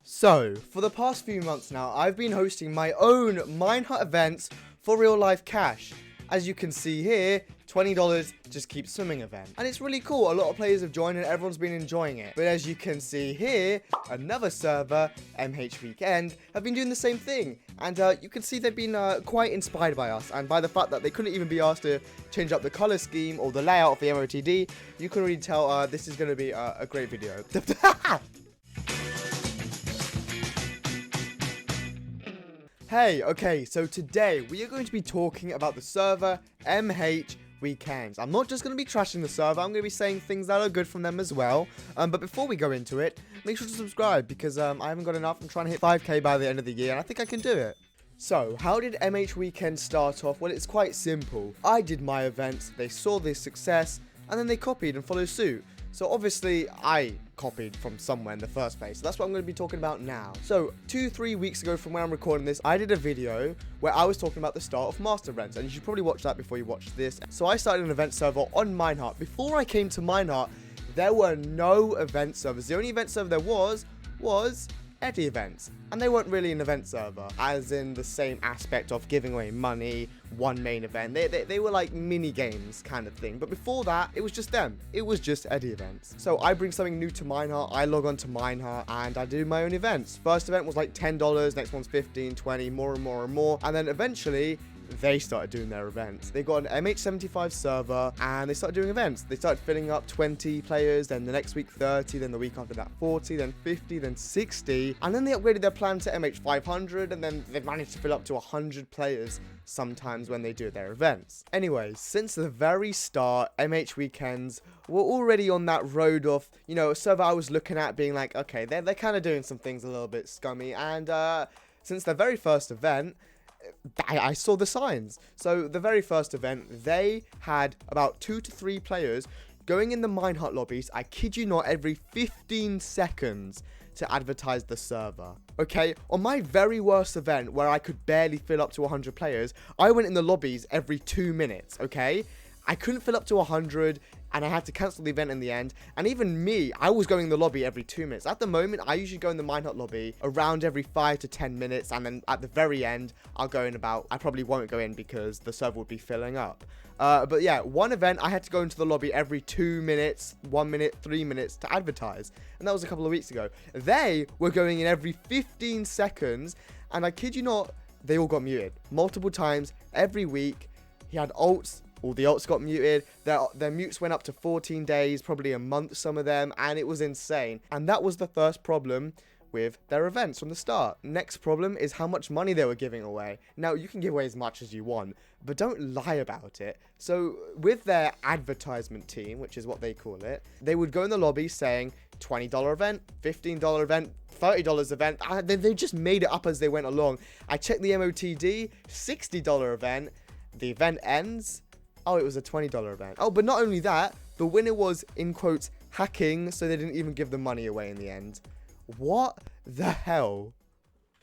So, for the past few months now, I've been hosting my own Minehut events for real life cash. As you can see here, $20 just keep swimming event. And it's really cool. A lot of players have joined and everyone's been enjoying it. But as you can see here, another server, MH Weekend, have been doing the same thing. And you can see they've been quite inspired by us. And by the fact that they couldn't even be asked to change up the color scheme or the layout of the MOTD, you can really tell this is going to be a great video. Hey, okay, so today we are going to be talking about the server MH Weekends. I'm not just going to be trashing the server, I'm going to be saying things that are good from them as well. But before we go into it, make sure to subscribe because I haven't got enough. I'm trying to hit 5k by the end of the year and I think I can do it. So, how did MH Weekend start off? Well, it's quite simple. I did my events, they saw this success, and then they copied and followed suit. So obviously, I copied from somewhere in the first place. So that's what I'm going to be talking about now. So 2-3 weeks ago from when I'm recording this, I did a video where I was talking about the start of Master Events. And you should probably watch that before you watch this. So I started an event server on Minehut. Before I came to Minehut, there were no event servers. The only event server there was Eddie events, and they weren't really an event server as in the same aspect of giving away money, one main event. They were like mini games kind of thing, but before that it was just them. It was just Eddie events. So I bring something new to Minehut, I log on to Minehut and I do my own events. First event was like $10, next one's 15, 20, more and more and more, and then eventually they started doing their events. They got an MH75 server and they started doing events. They started filling up 20 players, then the next week 30, then the week after that 40, then 50, then 60. And then they upgraded their plan to MH500 and then they've managed to fill up to 100 players sometimes when they do their events. Anyways, since the very start, MH Weekends were already on that road of, you know, a server I was looking at being like, okay, they're kind of doing some things a little bit scummy. And since their very first event, I saw the signs. So the very first event, they had about 2 to 3 players going in the Minehut lobbies, I kid you not, every 15 seconds to advertise the server. Okay, on my very worst event where I could barely fill up to 100 players, I went in the lobbies every 2 minutes, okay? I couldn't fill up to 100 and I had to cancel the event in the end. And even me, I was going in the lobby every 2 minutes. At the moment, I usually go in the Minehut lobby around every 5 to 10 minutes. And then at the very end, I'll go in about, I probably won't go in because the server would be filling up. But yeah, one event, I had to go into the lobby every 2 minutes, 1 minute, 3 minutes to advertise. And that was a couple of weeks ago. They were going in every 15 seconds. And I kid you not, they all got muted multiple times every week. He had ults. All the ults got muted, their mutes went up to 14 days, probably a month, some of them, and it was insane. And that was the first problem with their events from the start. Next problem is how much money they were giving away. Now, you can give away as much as you want, but don't lie about it. So, with their advertisement team, which is what they call it, they would go in the lobby saying, $20 event, $15 event, $30 event. They just made it up as they went along. I checked the MOTD, $60 event, the event ends. Oh, it was a $20 event. Oh, but not only that, the winner was, in quotes, hacking, so they didn't even give the money away in the end. What the hell?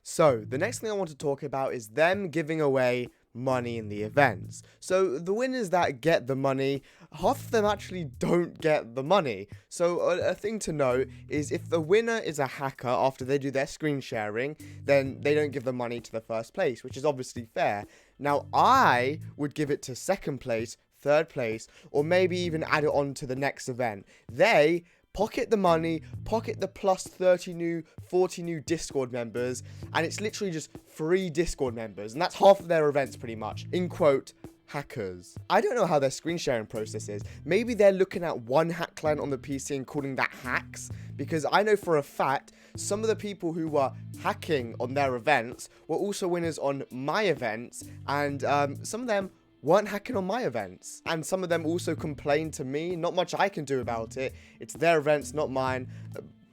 So, the next thing I want to talk about is them giving away money in the events. So, the winners that get the money, half of them actually don't get the money. So, a thing to note is if the winner is a hacker after they do their screen sharing, then they don't give the money to the first place, which is obviously fair. Now, I would give it to second place, third place, or maybe even add it on to the next event. They pocket the money, pocket the plus 30 new, 40 new Discord members, and it's literally just free Discord members, and that's half of their events pretty much, in quote, hackers. I don't know how their screen sharing process is. Maybe they're looking at one hack client on the PC and calling that hacks, because I know for a fact some of the people who were hacking on their events were also winners on my events, and some of them weren't hacking on my events, and some of them also complained to me. Not much I can do about it. It's their events, not mine,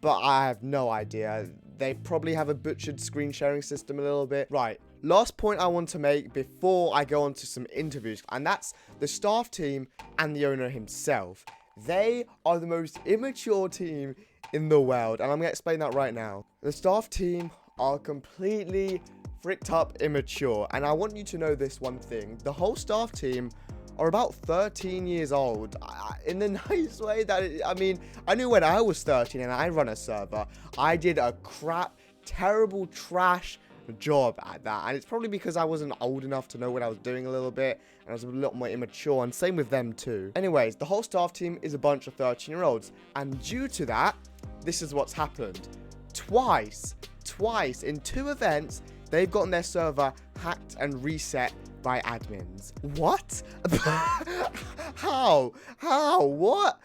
but I have no idea. They probably have a butchered screen sharing system a little bit. Right, last point I want to make before I go on to some interviews, and that's the staff team and the owner himself. They are the most immature team in the world, and I'm going to explain that right now. The staff team are completely fricked up immature, and I want you to know this one thing. The whole staff team are about 13 years old, in the nice way that, I mean, I knew when I was 13 and I run a server, I did a crap terrible trash job at that, and it's probably because I wasn't old enough to know what I was doing a little bit, and I was a little more immature, and same with them too. Anyways, the whole staff team is a bunch of 13-year-olds, and due to that, this is what's happened. Twice in 2 events, they've gotten their server hacked and reset by admins. What? How? What?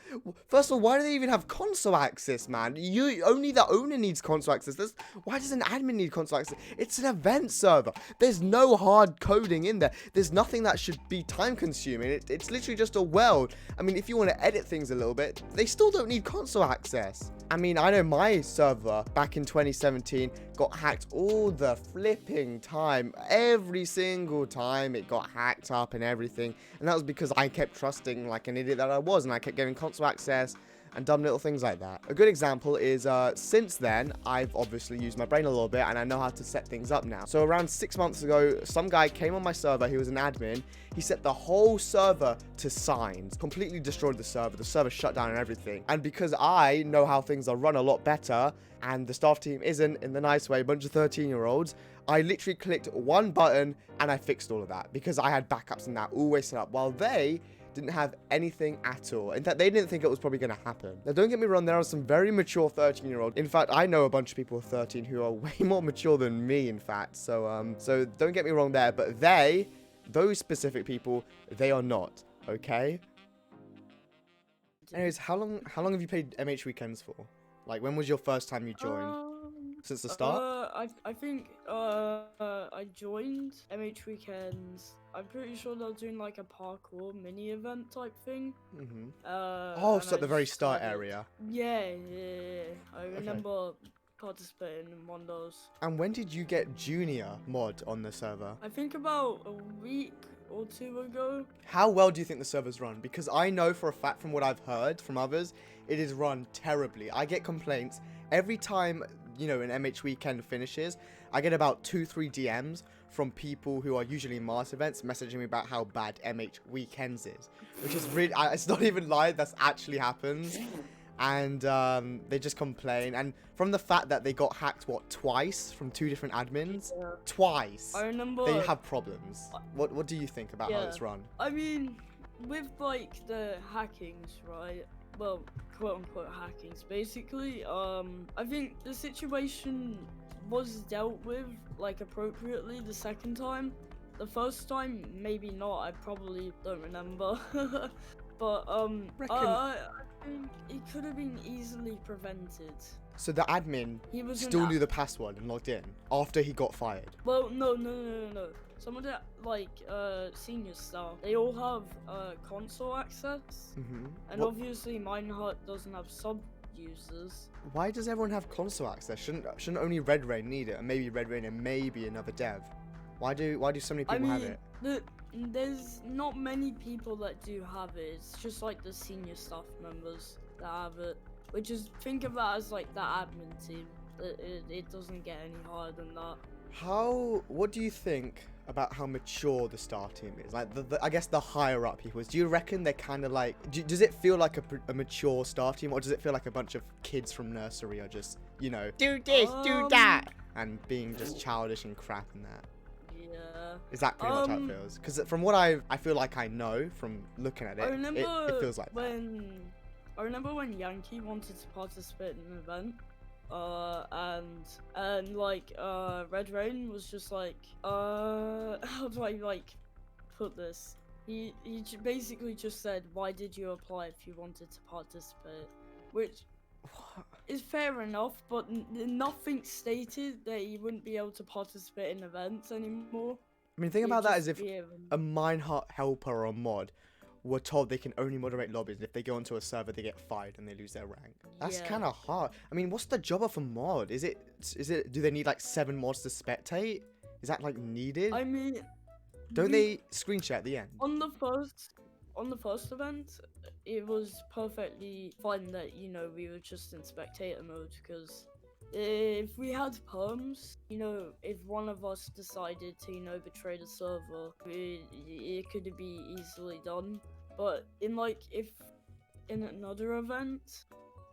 First of all, why do they even have console access, man? Only the owner needs console access. Why does an admin need console access? It's an event server. There's no hard coding in there. There's nothing that should be time consuming. It's literally just a world. I mean, if you want to edit things a little bit, they still don't need console access. I mean, I know my server back in 2017 got hacked all the flipping time. Every single time it got hacked up and everything. And that was because I kept trusting like an idiot that I was, and I kept getting console access and dumb little things like that. A good example is since then, I've obviously used my brain a little bit, and I know how to set things up now. So around 6 months ago, some guy came on my server. He was an admin. He set the whole server to signs, completely destroyed the server shut down and everything. And because I know how things are run a lot better, and the staff team isn't, in the nice way, a bunch of 13-year-olds, I literally clicked one button and I fixed all of that because I had backups and that always set up, while they didn't have anything at all. In fact, they didn't think it was probably going to happen. Now, don't get me wrong, there are some very mature 13-year-olds. In fact, I know a bunch of people 13 who are way more mature than me, in fact. So don't get me wrong there, but those specific people, they are not, okay? Anyways, how long have you played MH Weekends for? Like, when was your first time you joined? Since the start? I think I joined MH Weekends. I'm pretty sure they're doing like a parkour mini event type thing. Oh, so at the very start area. Yeah. I remember participating in one of those. And when did you get junior mod on the server? I think about a week or 2 ago. How well do you think the server's run? Because I know for a fact from what I've heard from others, it is run terribly. I get complaints every time, you know, an MH weekend finishes. I get about 2-3 DMs from people who are usually in Mars events messaging me about how bad MH weekends is, which is really, it's not even live, that's actually happens. And they just complain, and from the fact that they got hacked twice from 2 different admins, twice, I remember they have problems. What do you think about how it's run? I mean, with like the hackings, right? Well, quote unquote hackings, basically. I think the situation was dealt with like appropriately the second time. The first time, maybe not. I probably don't remember. But I think it could have been easily prevented. So the admin still knew the password and logged in after he got fired? Well, no. Some of the like senior staff, they all have console access, and obviously Minehut doesn't have sub users. Why does everyone have console access? Shouldn't only Red Rain need it, and maybe Red Rain and maybe another dev? Why do so many people have it? There's not many people that do have it. It's just like the senior staff members that have it, which is, think of that as like the admin team. It doesn't get any higher than that. What do you think about how mature the staff team is? Like, I guess the higher up people. Do you reckon they're kind of like, does it feel like a mature staff team, or does it feel like a bunch of kids from nursery are just, you know, do this, do that, and being just childish and crap and that? Yeah. Is that pretty much how it feels? Because from what I feel like I know from looking at it, it feels like that. I remember when Yankee wanted to participate in an event, and like Red Rain was just like, how do I like put this? He basically just said, why did you apply if you wanted to participate? Which is fair enough, but nothing stated that he wouldn't be able to participate in events anymore. I mean, the thing about that is if a Minehut helper or a mod were told they can only moderate lobbies, and if they go onto a server they get fired and they lose their rank. That's kind of hard. I mean, what's the job of a mod? Is it do they need like 7 mods to spectate? Is that like needed? I mean, don't they screen share at the end? On the first event, it was perfectly fine that, you know, we were just in spectator mode, because if we had perms, you know, if one of us decided to, you know, betray the server, it could be easily done. But if in another event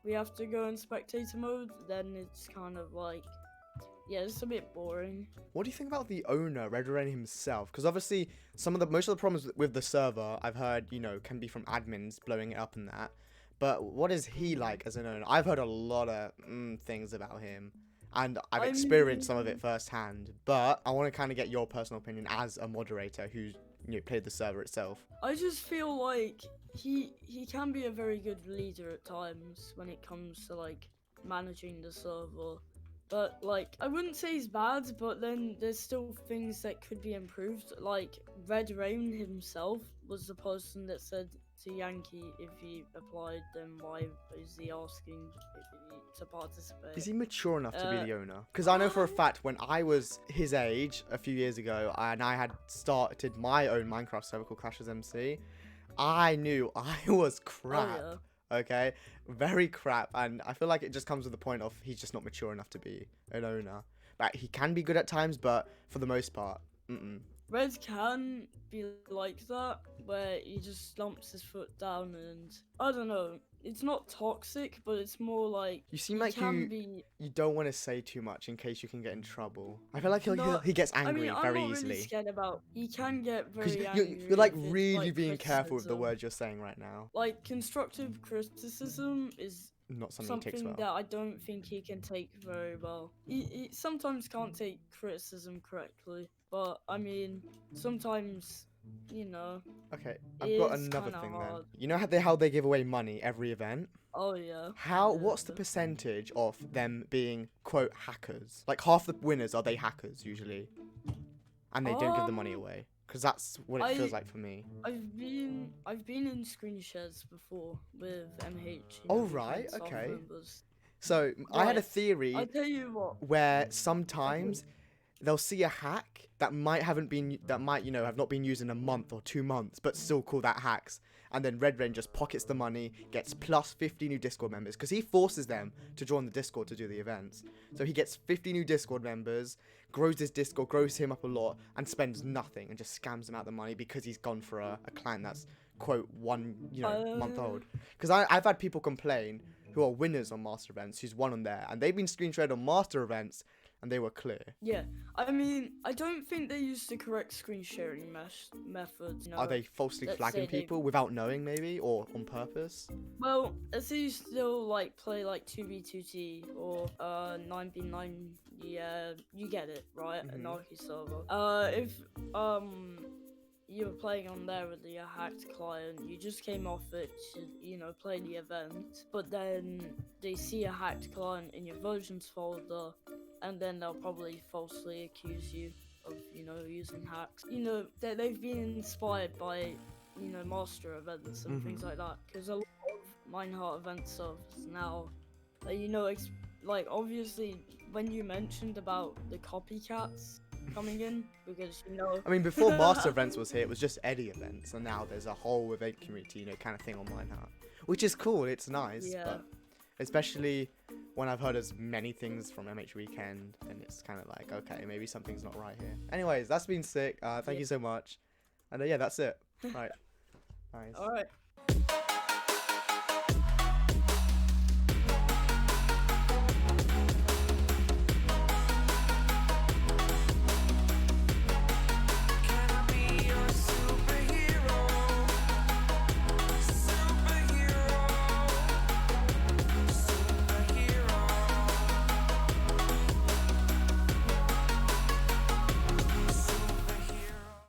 we have to go in spectator mode, then it's kind of like, yeah, it's a bit boring. What do you think about the owner, Red Rain himself? Because obviously, most of the problems with the server, I've heard, can be from admins blowing it up and that. But what is he like as an owner? I've heard a lot of things about him, and I've experienced some of it firsthand. But I want to kind of get your personal opinion as a moderator who's played the server itself. I just feel like he can be a very good leader at times when it comes to like managing the server. But like I wouldn't say he's bad, but then there's still things that could be improved. Like Red Rain himself was the person that said to Yankee if he applied, then why is he asking to participate? Is he mature enough to be the owner? Because I know for a fact when I was his age a few years ago and I had started my own Minecraft server called Clashers MC, I knew I was crap. Oh, yeah. Okay, very crap, and I feel like it just comes with the point of he's just not mature enough to be an owner. But he can be good at times, but for the most part, Red can be like that, where he just slumps his foot down, and I don't know. It's not toxic, but it's more like you seem like you don't want to say too much in case you can get in trouble. I feel like he gets angry very I'm not easily. really scared about. He can get very angry. You're like really being careful with the words you're saying right now. Like constructive criticism is not something he takes well. that I don't think he can take very well. He sometimes can't take criticism correctly, but I mean sometimes. Okay, I've got another thing hard. then. You know how they give away money every event? Oh yeah. What's the percentage of them being quote hackers? Like half the winners are they hackers usually, and they don't give the money away? Because that's what it feels like for me. I've been in screen shares before with MH. Oh right, okay. Members. So I had a theory. I'll tell you what. Where sometimes they'll see a hack that might have not been used in a month or 2 months, but still call that hacks. And then Red Rain just pockets the money, gets plus 50 new Discord members, because he forces them to join the Discord to do the events. So he gets 50 new Discord members, grows his Discord, grows him up a lot, and spends nothing and just scams them out the money because he's gone for a client that's quote one month old. Because I've had people complain who are winners on Master events who's won on there, and they've been screen shared on Master events. And they were clear. Yeah, I mean, I don't think they use the correct screen sharing methods. Are they falsely flagging people without knowing, maybe, or on purpose? Well, as you still like play like 2v2t or 9v9, yeah, you get it, right? Anarchy server. If you were playing on there with your hacked client, you just came off it to, play the event, but then they see a hacked client in your versions folder, and then they'll probably falsely accuse you of, using hacks. They've been inspired by, master events and things like that, because a lot of Minehut event servers now, like obviously when you mentioned about the copycats coming in, because I mean, before Master Events was here, it was just Eddie Events, and now there's a whole event community, kind of thing on Minehut, which is cool. It's nice, but especially when I've heard as many things from MH Weekend, and it's kind of like, okay, maybe something's not right here. Anyways, that's been sick. Thank you so much, and yeah, that's it. Right, nice. All right.